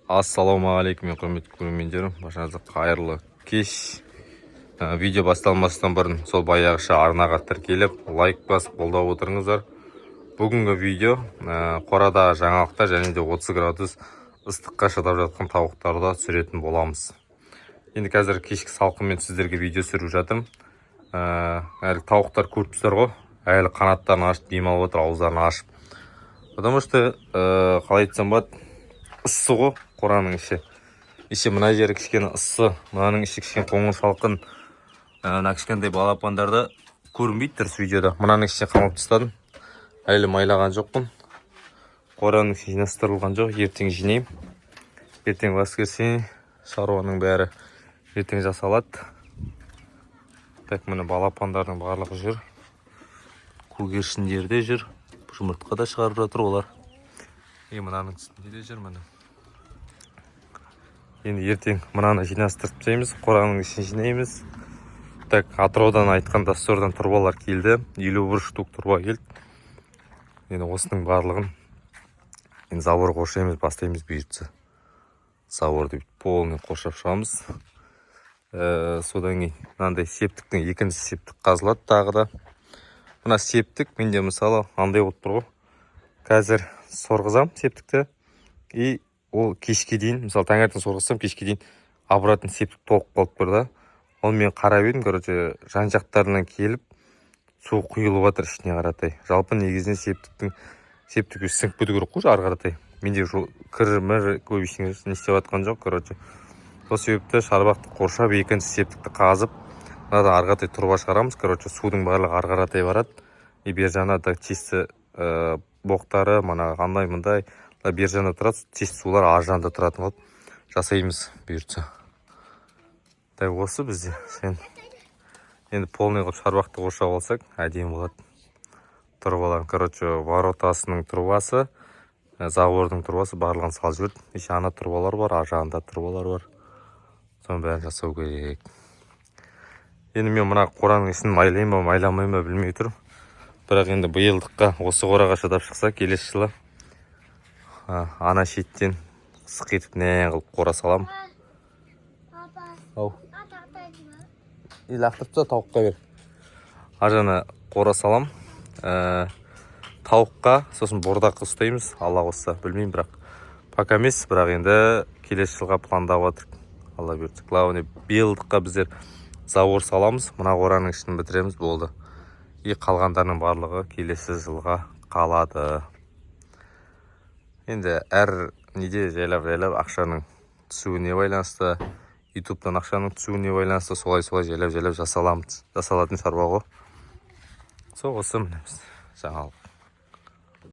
Ассалаумағалейкум, құрметті көрермендерім. Баршаңызға қайырлы кеш. Видео басталмастан бұрын сол баяғыша арнаға тіркеліп, лайк басып қолдап отырыңыздар. Бүгінгі видео қорада жаңалықтар және де 30 градус ыстыққа шыдап жатқан тауықтарды түсіретін боламыз. Енді қазір кешкі салқынмен сіздерге видео түсіріп жатырмын. Әлі тауықтар көріп тұрсыздар ғой, әлі қанаттарын ашып демалып отыр, ауыздарын ашып. Потому что қалай айтсам болады, ыссы ғой қораның іші. Мына жері кішкене ыссы, мынаның іші кішкене қоңыр салқын. Мына кішкентай балапандарды көрінбейді дұрыс видеода. Мынаның ішіне қамап тастадым. Әлі майлаған жоқпын. Қораның іші жинастырылған жоқ. Ертең жинеймін. Ертең воскресенье шаруаның бәрі ертең жасалады. Так, міне балапандардың барлығы жүр. Көгершіндерде жүр. Жұмыртқа да шығарып жатыр олар. Мынаның үстінде де жүр міне. Енді ертең мынаны жинастырып тастаймыз, қораның ішін жинаймыз. Так, Атыраудан айтқан дастардан турбалар келді. 51 штук турба келді. Енді осының барлығын енді забор қоршаймыз, бастаймыз бұйыртса. Заборды полный қоршап шығамыз. Содан кейін мынандай септіктің екінші септік қазылады тағы да. Мына септік менде мысалы андай болып тұр ғой. Қазір сорғызам септікті. И ол кешке дейін, мысалы таңертең сорғызсам, кешке дейін обратно септік толып қалып тұр да. Ол мен қарап едім, короче, жан жақтарынан келіп су құйылып жатыр ішіне қаратай. Жалпы негізінен септік сіңіп кету керек қой ары қаратай. Менде кір-мір көп ештеңе не істеп жатқан жоқ, короче. Сол себепті шарбақты қоршап, екінші септікті қазып, мынадан ары қаратай турба шығарамыз. Короче, судың барлығы ары қаратай барады. И бер жағында чисті боқтары, мына қандай мындай бер жағында тұрады, чисті сулар ар жағында тұратын қылып жасаймыз бұйыртса. Так, осы бізде. Енді полный қылып шарбақты қоршап алсақ, әдемі болады. Турбалар, короче, воротасының турбасы, забордың турбасы барлығын салып жіберді. Еще ана турбалар бар, ар жағында турбалар бар. Соның бәрін жасау керек. Енді мен мына қораның ішін майлайын ба, майламайын ба білмей тұрмын. Бірақ енді биылдыққа осы қораға шыдап шықса, келесі жылы ана шеттен сық етіп не қылып қора салам. Ау. Лақтырып тастап тауыққа бер. Ажаны қора салам. Тауыққа сосын бордаққа ұстаймыз. Алла қосса, білмеймін бірақ. Пока емес, бірақ енді келесі жылға пландап жатырмық. Алла бұйыртса. Главное, биылдыққа біздер забор саламыз. Мына қораның ішін бітіреміз, болды. И қалғандарының барлығы келесі жылға қалады. Енді әр неде жайлап ақшаның түсуіне байланысты, ютубтан ақшаның түсуіне байланысты солай жайлап жасалатын шаруа ғой. Сол осы міне біз жаңалық.